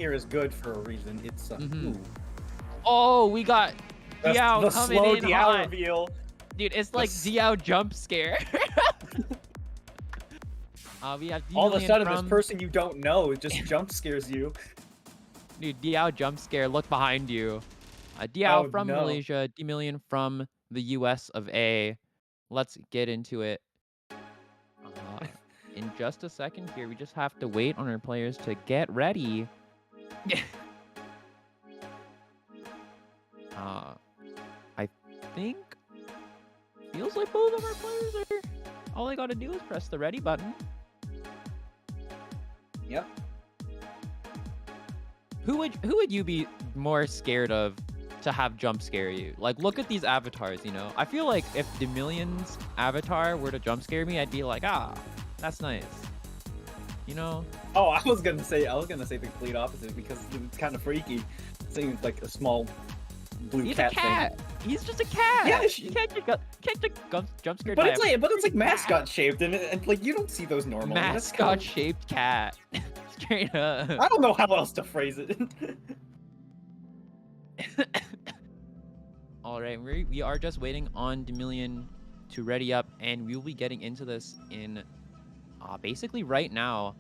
here is good for a reason. It's ooh. Oh, we got Diao The coming slow in Diao hot. reveal. Dude, it's like Diao jump scare. We have all of a sudden, from... this person you don't know just jump scares you. Dude, Diao jump scare. Look behind you. Diao from no. Malaysia, Dmillion from the US of A. Let's get into it. In just a second here, we just have to wait on our players to get ready. I think feels like both of our players are. All they gotta do is press the ready button. Yep. Who would you be more scared of to have jump scare you? Like, look at these avatars, you know? I feel like if Dmillion's avatar were to jump scare me, I'd be like, ah, that's nice. You know? Oh, I was gonna say the complete opposite because it's kind of freaky. Seeing like a small blue He's cat a cat. thing. He's just a cat. Yeah, you can't jump scare. But it's like mascot shaped, and like you don't see those normally. Mascot shaped cat. Straight up. I don't know how else to phrase it. All right, we are just waiting on Dmillion to ready up, and we'll be getting into this in basically right now.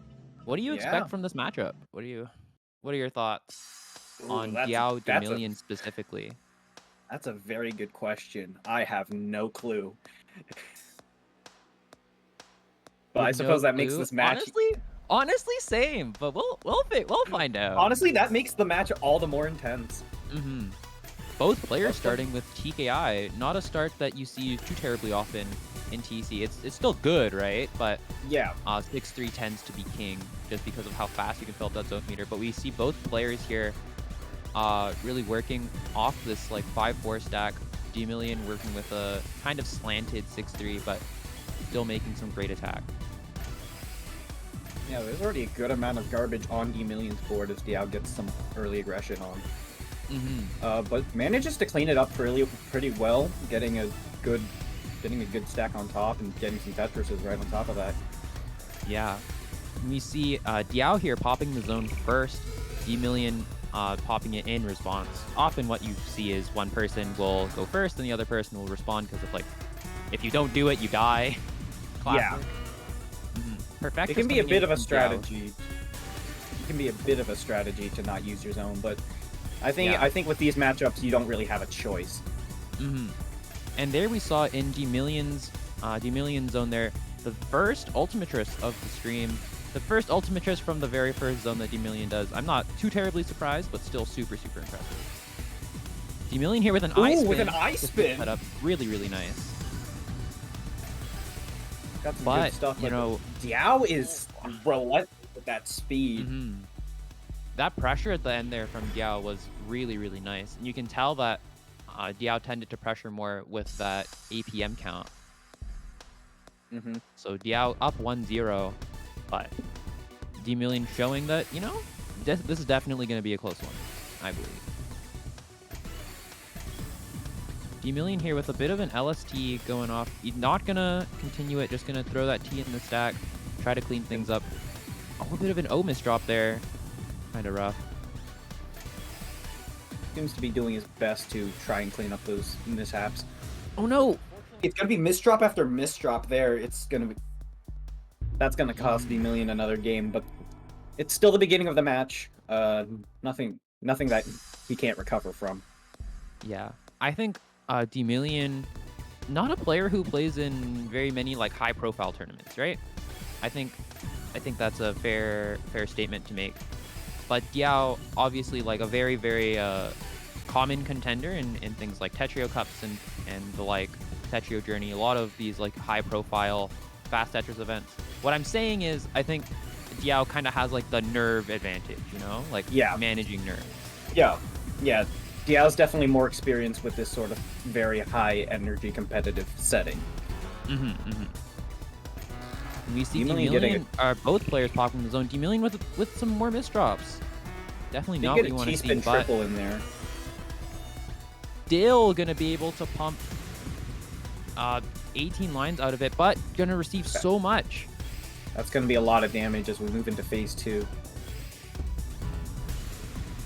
What do you expect from this matchup? What are your thoughts on Diao Dmillion specifically? That's a very good question. I have no clue. But I suppose that makes this match honestly same, but we'll find out. Honestly, that makes the match all the more intense. Both players starting with TKI, not a start that you see too terribly often in TC. It's still good, right? But yeah, 6-3 tends to be king just because of how fast you can fill up that zone meter. But we see both players here really working off this like 5-4 stack. Dmillion working with a kind of slanted 6-3, but still making some great attack. Yeah, there's already a good amount of garbage on Dmillion's board as Diao gets some early aggression on. But manages to clean it up pretty well, getting a good stack on top and getting some Tetrises right on top of that. Yeah, we see Diao here popping the zone first, Dmillion popping it in response. Often what you see is one person will go first and the other person will respond because of like, if you don't do it, you die. Classic. Yeah. Perfect. It can be a bit of a strategy. It can be a bit of a strategy to not use your zone, but I think with these matchups you don't really have a choice. And there we saw in Dmillion's zone there, the first Ultimatress of the stream, the first Ultimatress from the very first zone that Dmillion does. I'm not too terribly surprised, but still super impressive. Dmillion here with an eye spin. With an eye spin. Set up really nice. Got some good stuff, you know, Diao is relentless with that speed. That pressure at the end there from Diao was really nice. And you can tell that Diao tended to pressure more with that APM count. So Diao up 1-0, but Dmillion showing that, you know, this is definitely going to be a close one, I believe. Dmillion here with a bit of an LST going off. He's not going to continue it, just going to throw that T in the stack, try to clean things up. A bit of an O misdrop there. Kind of rough. Seems to be doing his best to try and clean up those mishaps. Oh no! It's going to be misdrop after misdrop there. It's going to be... That's going to cost Dmillion another game, but it's still the beginning of the match. Nothing that he can't recover from. Yeah. I think Dmillion, not a player who plays in very many like high-profile tournaments, right? I think that's a fair statement to make. But Diao, obviously, like a very common contender in things like Tetrio Cups and the like, Tetrio Journey. A lot of these like high-profile fast Tetris events. What I'm saying is, I think Diao kind of has like the nerve advantage, you know, like managing nerves. Yeah. Diao's definitely more experienced with this sort of very high energy competitive setting. We see Dmillion are both players popping the zone. Dmillion with some more misdrops. Definitely not what you want to see. But triple in there. Still gonna be able to pump 18 lines out of it, but gonna receive so much. That's gonna be a lot of damage as we move into phase 2.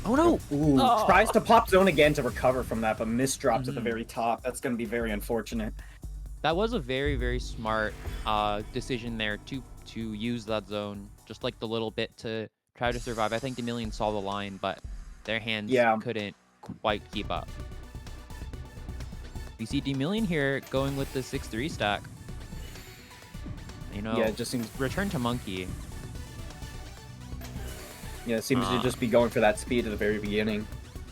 Oh no! Ooh, Oh. tries to pop zone again to recover from that, but misdrops at the very top. That's going to be very unfortunate. That was a very, very smart decision there to use that zone, just like the little bit to try to survive. I think Dmillion saw the line, but their hands Yeah. couldn't quite keep up. You see Dmillion here going with the 6-3 stack. You know, Yeah, it just seems return to monkey. Yeah, it seems to just be going for that speed at the very beginning.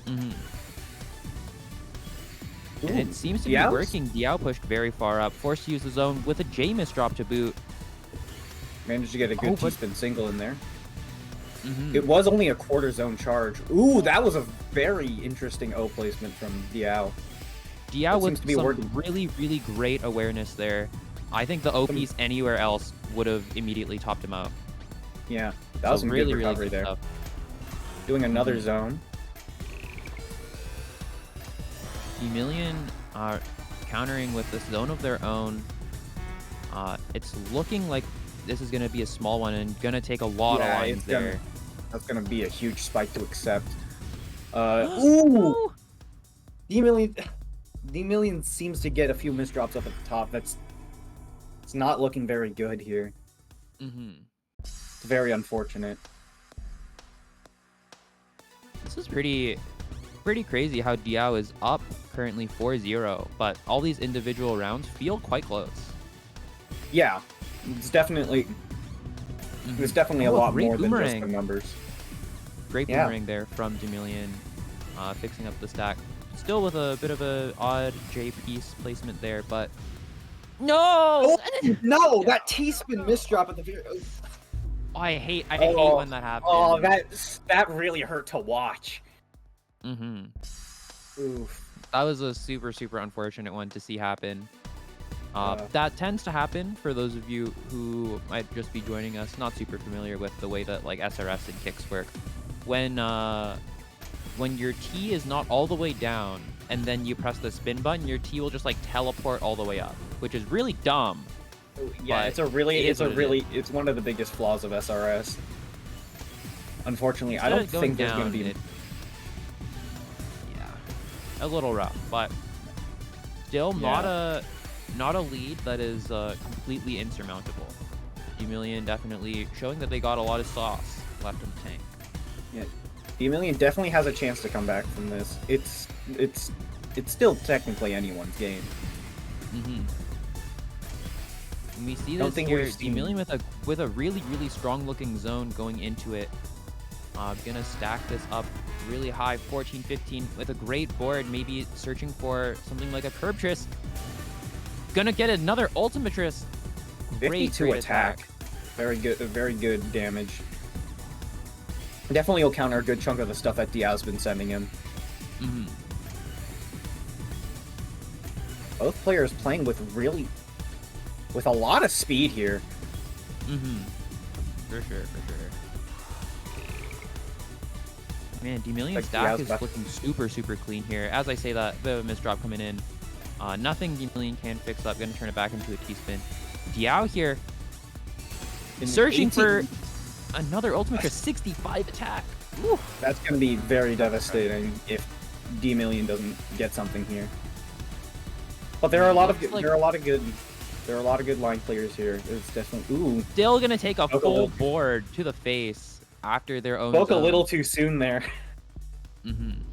And Ooh, it seems to be working. Diao pushed very far up, forced to use the zone with a J misdrop to boot. Managed to get a good T-spin single in there. Mm-hmm. It was only a quarter zone charge. Ooh, that was a very interesting O placement from Diao. Diao with some really, really great awareness there. I think the O piece anywhere else would have immediately topped him out. Yeah, that was some really, good recovery really good there. Stuff. Doing another zone. Dmillion countering with this zone of their own. It's looking like this is going to be a small one and going to take a lot of lines there. That's going to be a huge spike to accept. Ooh! Dmillion seems to get a few misdrops up at the top. It's not looking very good here. It's very unfortunate. This is pretty crazy how Diao is up currently 4-0, but all these individual rounds feel quite close. Yeah, it's definitely there's definitely a lot more than just the numbers. Great boomerang there from Dmillion, fixing up the stack. Still with a bit of a odd J piece placement there, but no! Oh, no, that T-spin misdrop at the very. I hate when that happens. Oh, that really hurt to watch. Oof. That was a super, super unfortunate one to see happen. That tends to happen for those of you who might just be joining us, not super familiar with the way that like SRS and kicks work. When your T is not all the way down and then you press the spin button, your T will just like teleport all the way up, which is really dumb. Yeah, it's one of the biggest flaws of SRS. Unfortunately, I don't think there's going to be. A little rough, but still not a lead that is completely insurmountable. Dmillion definitely showing that they got a lot of sauce left in the tank. Yeah, Dmillion definitely has a chance to come back from this. It's still technically anyone's game. And we see this here, Dmillion with a really, really strong looking zone going into it. Gonna stack this up really high, 14-15 with a great board, maybe searching for something like a curb tris. Gonna get another ultimatris. Great attack. Very good damage. Definitely will counter a good chunk of the stuff that Diao's been sending him. Both players playing with a lot of speed here. For sure. Man, Dmillion's stack is looking super, super clean here. As I say that, bit of a misdrop coming in. Nothing Dmillion can fix up. Gonna turn it back into a T-spin. Diao here, searching for another ultimate for 65 attack. Woo. That's gonna be very devastating if Dmillion doesn't get something here. But there are a lot of good line clears here. It's definitely Still gonna take a full board to the face after their own. Spoke a little too soon there. And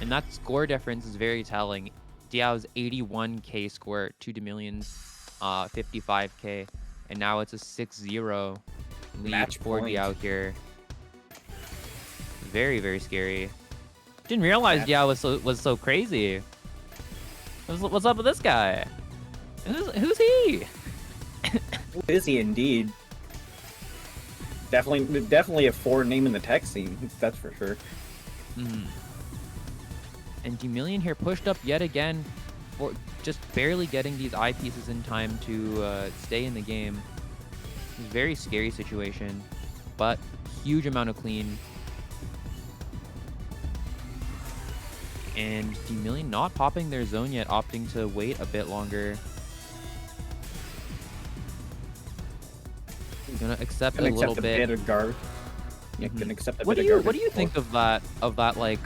that score difference is very telling. Diao's 81k score to Dmillion's 55k, and now it's a 6-0 lead for Diao here. Very, very scary. Didn't realize Diao was so crazy. What's up with this guy? Who's he? Who is he indeed? Definitely a foreign name in the tech scene. That's for sure. And Dmillion here pushed up yet again, for just barely getting these eye pieces in time to stay in the game. It's a very scary situation, but huge amount of clean. And Dmillion not popping their zone yet, opting to wait a bit longer. Gonna accept a little bit of guard. You can accept a What bit do of you what garbage. do you think of that like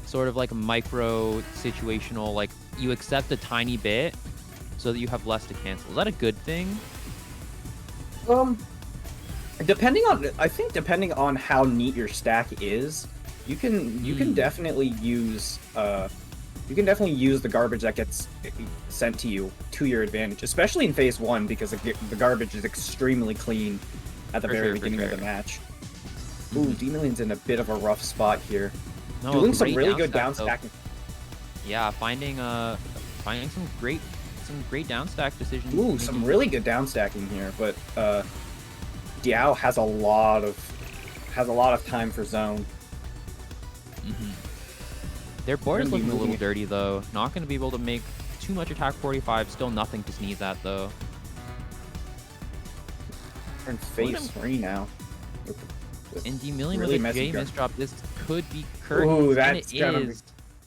sort of like micro situational like you accept a tiny bit so that you have less to cancel? Is that a good thing? Um, I think depending on how neat your stack is, you can definitely use the garbage that gets sent to your advantage, especially in phase 1 because the garbage is extremely clean at the For very sure, for beginning of the sure. match. Ooh, Dmillion's in a bit of a rough spot here. No, Doing some great really down good stack, down though. stacking. Yeah, finding some great down stack decisions. Ooh, some really good down stacking here, but Diao has a lot of time for zone. Their board is Gonna be looking a little moving it. dirty though. Not going to be able to make too much attack 45. Still nothing to sneeze at though. We're in phase 3 now. And Dmillion Really with a messy J gar- misdrop. This could be curtains. Ooh, And that's it gonna be. is.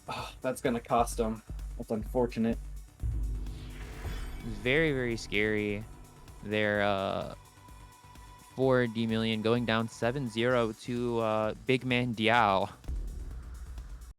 Oh, that's gonna cost him. That's unfortunate. Very, very scary there for Dmillion going down 7-0 to big man Diao.